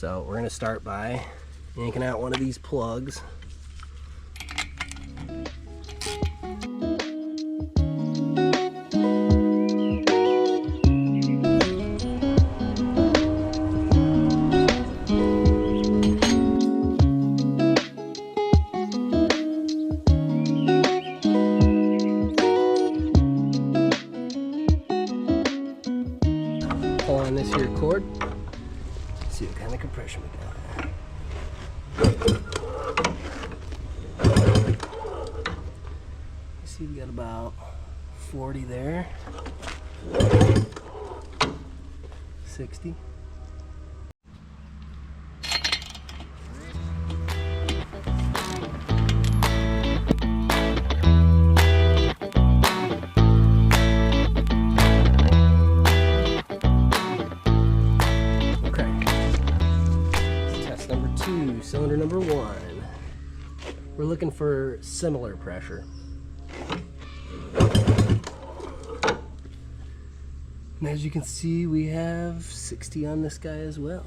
So we're going to start by yanking out one of these plugs. Pull on this here cord. See what kind of compression we got. See, we got about 40 there. 60. Cylinder number 1. We're looking for similar pressure. And as you can see, we have 60 on this guy as well.